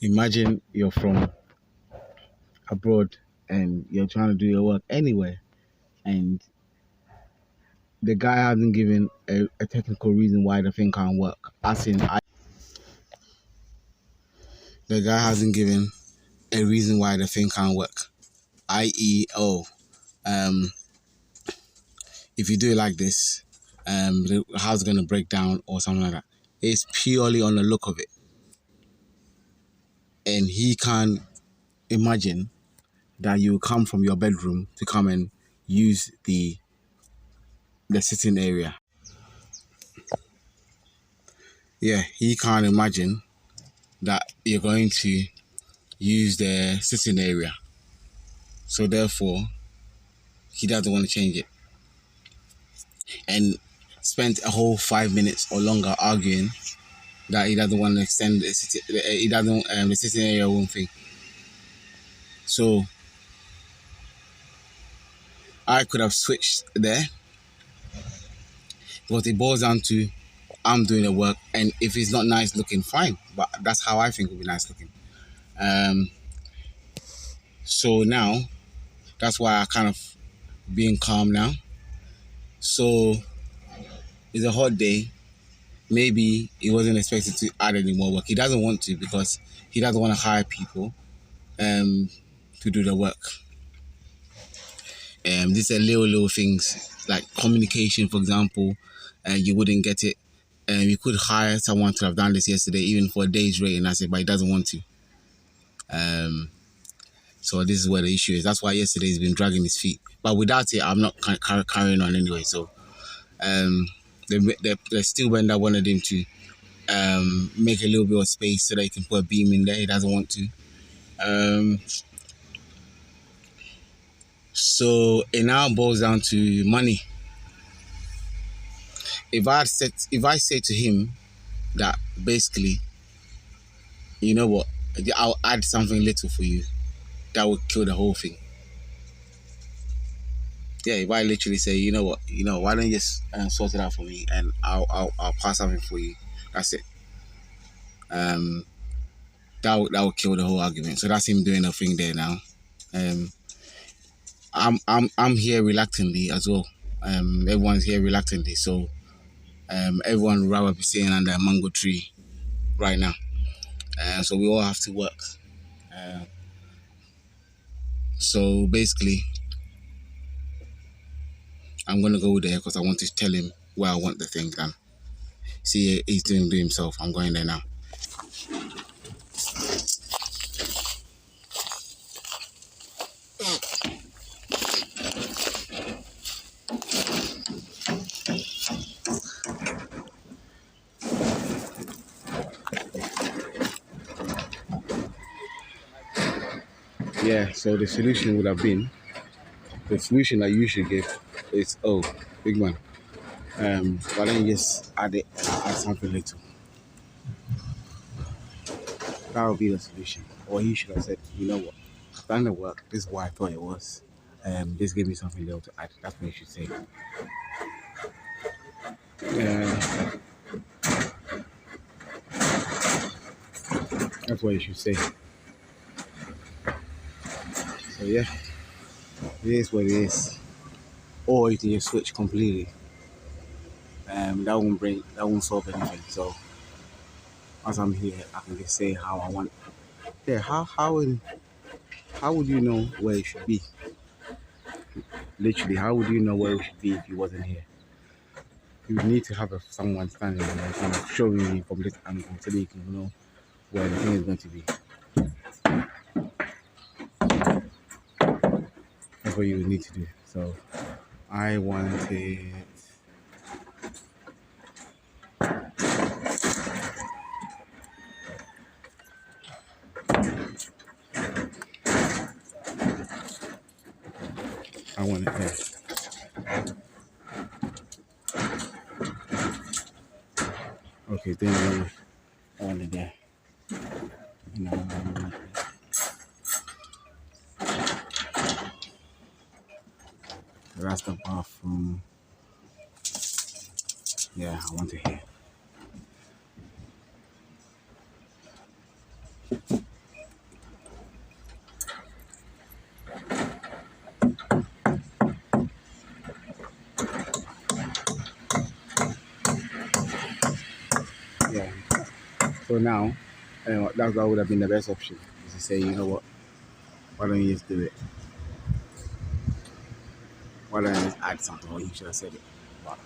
Imagine you're from abroad and you're trying to do your work anywhere, and the guy hasn't given a technical reason why the thing can't work. The guy hasn't given a reason why the thing can't work. I.e., if you do it like this, the house is gonna break down or something like that. It's purely on the look of it, and he can't imagine that you come from your bedroom to come and use the sitting area. Yeah, he can't imagine that you're going to use the sitting area. So therefore, he doesn't want to change it. And spent a whole 5 minutes or longer arguing that he doesn't want to extend the sitting area one thing. So I could have switched there, but it boils down to I'm doing the work, and if it's not nice looking, fine. But that's how I think it would be nice looking. So now that's why I kind of being calm now. So it's a hot day. Maybe he wasn't expected to add any more work. He doesn't want to because he doesn't want to hire people to do the work. These are little things like communication, for example. You wouldn't get it. You could hire someone to have done this yesterday, even for a day's rate, and that's it. But he doesn't want to. So this is where the issue is. That's why yesterday he's been dragging his feet. But without it, I'm not carrying on anyway. So the steel bender wanted him to make a little bit of space so that he can put a beam in there. He doesn't want to. So it now boils down to money. If I say to him that basically, you know what, I'll add something little for you, that would kill the whole thing. Yeah, if I literally say, you know what, why don't you just sort it out for me, and I'll pass something for you. That's it. That would kill the whole argument. So that's him doing a thing there now. I'm here reluctantly as well. Everyone's here reluctantly. So everyone would rather be sitting under a mango tree right now. So we all have to work. So basically, I'm gonna go there because I want to tell him where I want the thing done. See, he's doing it himself. I'm going there now. Yeah, so the solution would have been, the solution that you should give is, oh, big man, why don't you just add something little? That would be the solution. Or he should have said, you know what, I've done the work, this is what I thought it was. Just give me something little to add. That's what you should say. That's what you should say. So yeah, it is what it is. Or you can just switch completely. That won't solve anything. So as I'm here, I can just say how I want. Yeah, how would you know where it should be? Literally, how would you know where it should be if you wasn't here? You would need to have someone standing there kind of showing you from this angle so that you can know where the thing is going to be. That's what you would need to do. So I wanted it there. Okay, then I want it there. That's the bathroom. Yeah, I want it here. Yeah. So now, that would have been the best option. Is to say, you know what? Why don't you just do it? Why don't you just add something? Or you should have said it. But,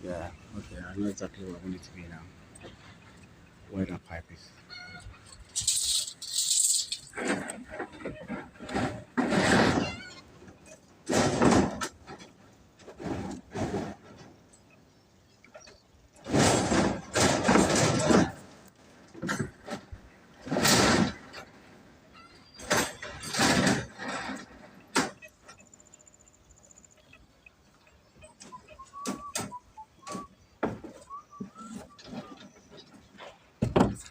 yeah. Okay. I know exactly where I want it to be now. Where that pipe is.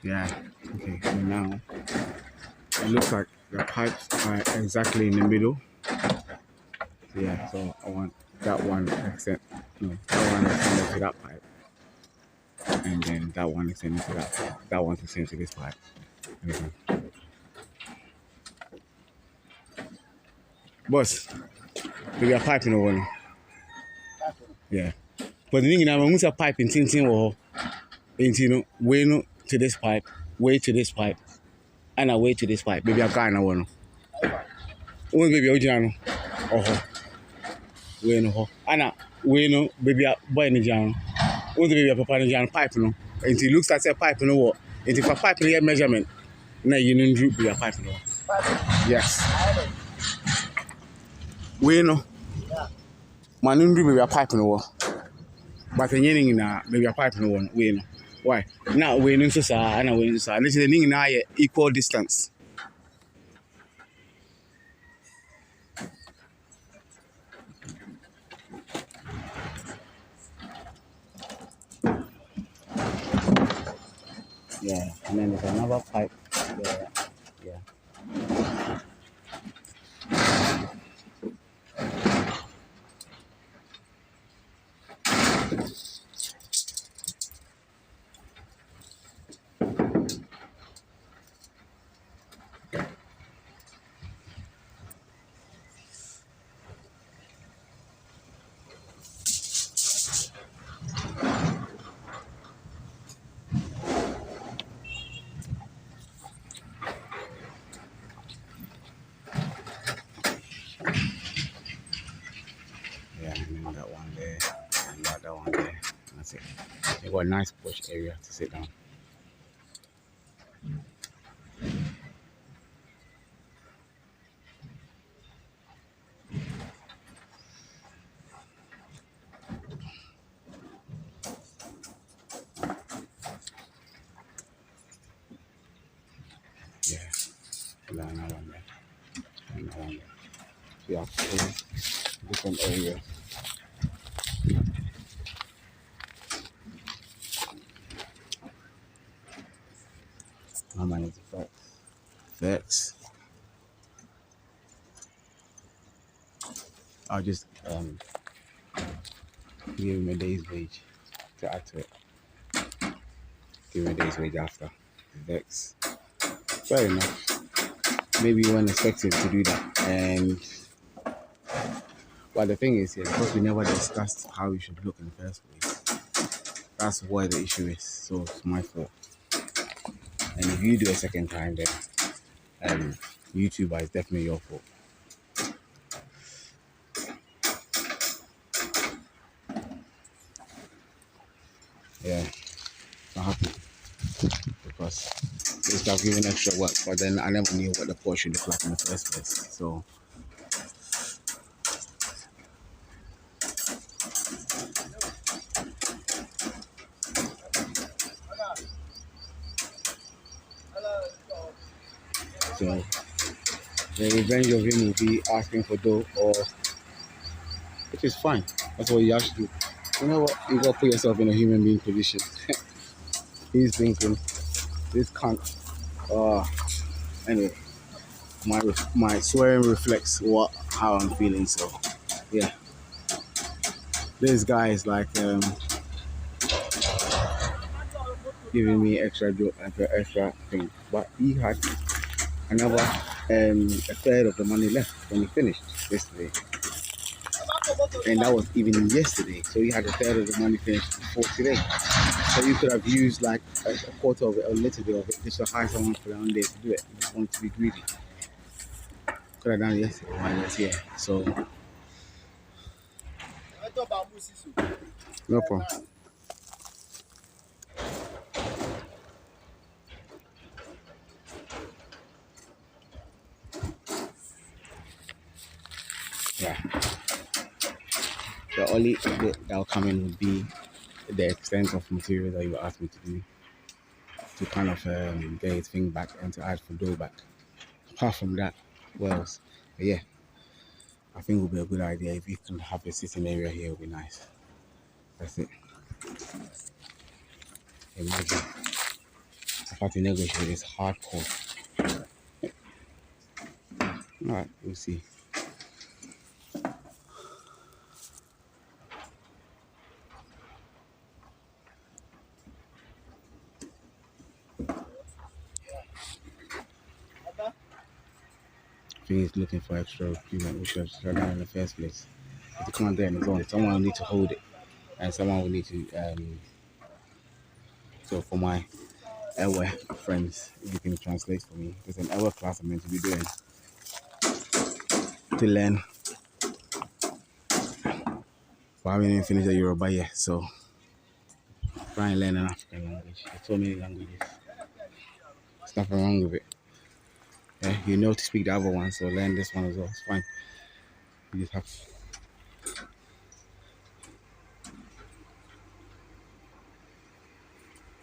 Yeah. Okay. So now it looks like the pipes are exactly in the middle. So yeah. So I want that one extend. No, that one extended to that pipe, and then that one extended to that pipe. That one's extended to this pipe. Okay. Boss, we are piping over now. Yeah. But the thing is, when we say pipe in tin or in way no to this pipe, way to this pipe, and a way to this pipe. Baby, I can't one. Oh, baby, original. Oh, way no. Anna, way no, baby, boy, in the jam. Oh, the baby, papa, in the pipe no. And he looks at a pipe no what. And if a pipe no measurement, now you know group be a pipe no. Yes. Way no. Man, you be a pipe no. But the yen na maybe a pipe no one way no. Why? Now we no so sa and we no so. This is the thing now equal distance. Yeah, and then there's another pipe there. Yeah. Yeah, and then that one there, and that one there. That's it. They got a nice porch area to sit down. Yeah, and then another one there, and that one there. So you have two different areas. How many is the facts? I'll just give him a day's wage to add to it. Give him a day's wage after. Vex. Fair enough. Maybe you weren't expecting to do that. And but the thing is, yeah, because we never discussed how we should look in the first place. That's why the issue is. So it's my fault. And if you do a second time, then YouTuber is definitely your fault. Yeah, not happy because they start giving extra work, but then I never knew what the porch should look like in the first place. So the revenge of him will be asking for dough, or which is fine. That's what you have to do. You know what? You gotta put yourself in a human being position. He's thinking, this cunt Anyway, my swearing reflects how I'm feeling. So yeah, this guy is like giving me extra joke, like extra thing, but he had another a third of the money left when he finished yesterday, and that was even yesterday. So he had a third of the money finished before today. So you could have used like a quarter of it, or a little bit of it, just to hire someone for down there to do it. You just wanted to be greedy. Could have done it yesterday while he was here. So no problem. Yeah. The only bit that will come in would be the extent of material that you asked me to do to kind of get his thing back and to add for dough back. Apart from that, what else? But yeah, I think it would be a good idea if you can have a sitting area here. It would be nice. That's it. Imagine. I've had to negotiate this hardcore. Alright, we'll see. I think he's looking for extra equipment, which was shut down in the first place. If you come on there on his own, someone will need to hold it, and someone will need to. So for my Ewe friends, if you can translate for me, there's an Ewe class I'm meant to be doing to learn, but I haven't even finished the Yoruba yet. So try and learn an African language. There's so many languages. There's nothing wrong with it. Yeah, you know to speak the other one, so learn this one as well. It's fine. You just have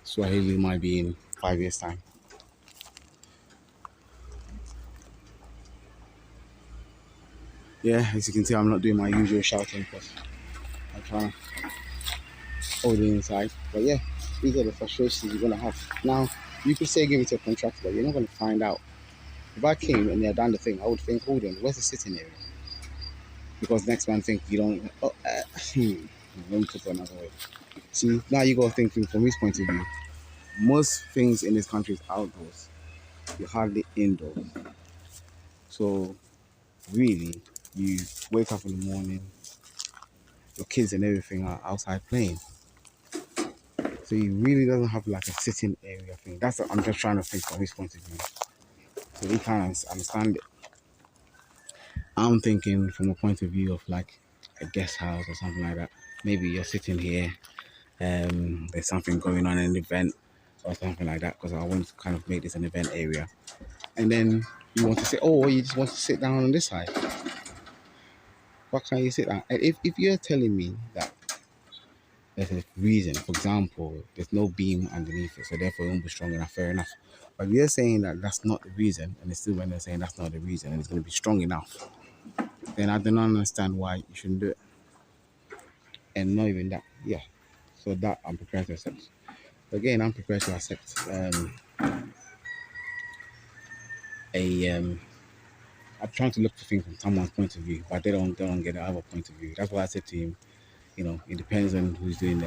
Swahili might be in 5 years' time. Yeah, as you can see, I'm not doing my usual shouting because I'm trying to hold it inside. But yeah, these are the frustrations you're gonna have. Now, you could say give it to a contractor, but you're not gonna find out. If I came and they had done the thing, I would think, hold on, where's the sitting area? Because next man think you don't. Let me put it another way. See, now you got thinking from his point of view. Most things in this country is outdoors. You're hardly indoors. So really, you wake up in the morning, your kids and everything are outside playing. So he really doesn't have like a sitting area thing. That's what I'm just trying to think from his point of view. So he can't understand it. I'm thinking from a point of view of like a guest house or something like that. Maybe you're sitting here, there's something going on in an event or something like that, because I want to kind of make this an event area. And then you want to say, oh, you just want to sit down on this side. Why can't you sit down? And if you're telling me that there's a reason, for example, there's no beam underneath it, so therefore it won't be strong enough, fair enough. But if you're saying that that's not the reason, and it's still when they're saying that's not the reason, and it's going to be strong enough, then I don't understand why you shouldn't do it. And not even that, yeah. So that I'm prepared to accept. Again, I'm prepared to accept I'm trying to look for things from someone's point of view, but they don't get the other point of view. That's why I said to him, it depends on who's doing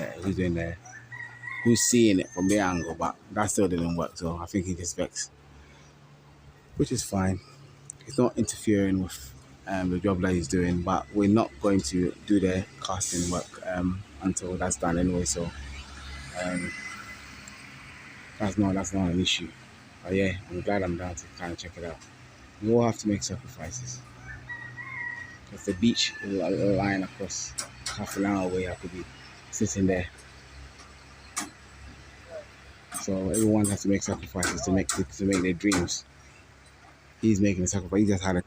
who's seeing it from their angle, but that still didn't work. So I think he just vexed, which is fine. It's not interfering with the job that he's doing, but we're not going to do the casting work until that's done anyway. So um, that's not an issue. But yeah, I'm glad I'm down to kind of check it out. We all have to make sacrifices because the beach is a line across half an hour away. I could be sitting there. So everyone has to make sacrifices to make their dreams. He's making a sacrifice. He just had a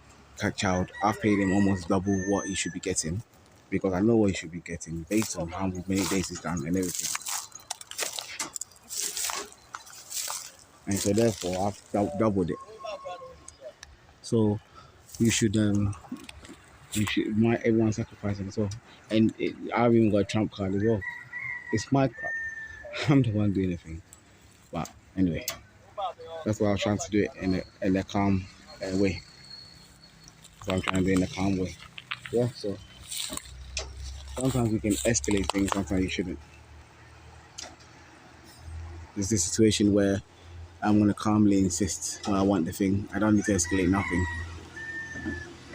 child. I've paid him almost double what he should be getting because I know what he should be getting based on how many days he's done and everything. And so therefore, I've doubled it. So you should everyone sacrificing as well. And I've even got a trump card as well. It's my crap. I'm the one doing the thing. But anyway, That's why I was trying to do it in a calm way. So I'm trying to do it in a calm way. Yeah, so sometimes you can escalate things, sometimes you shouldn't. There's this situation where I'm gonna calmly insist when I want the thing. I don't need to escalate nothing,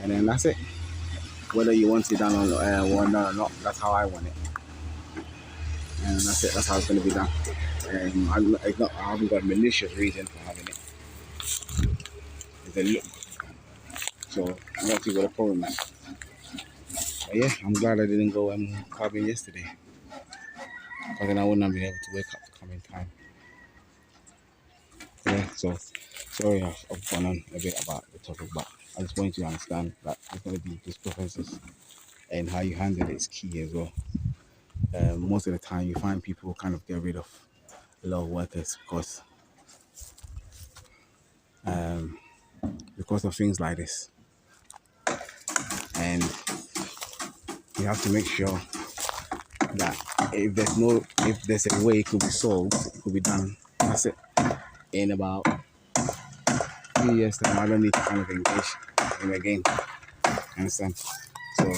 and then that's it. Whether you want it done or not, that's how I want it, and that's it. That's how it's gonna be done. I haven't got a malicious reason for having it. It's a look. So I'm not too what the problem is. But yeah, I'm glad I didn't go clubbing yesterday, because then I wouldn't have been able to wake up to come in time. Yeah, so sorry I've gone on a bit about the topic, but I just want you to understand that there's going to be discrepancies, and how you handle it is key as well. Most of the time, you find people kind of get rid of a lot of workers because of things like this, and you have to make sure that if there's a way it could be solved, it could be done. That's it. In about 3 years time, I don't need to kind of engage in a game. Understand? So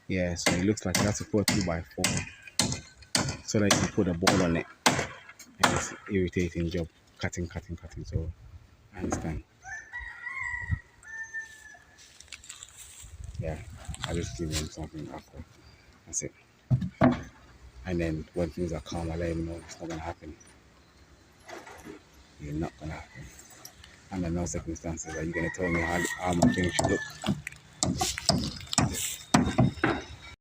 yeah, so it looks like you have to put a 2x4 so that you can put a ball on it. And it's irritating job, cutting. So I understand. Yeah, I just give him something after. That's it. And then when things are calm, I let him know it's not gonna happen. You're not gonna happen. Under no circumstances are you gonna tell me how my things should look.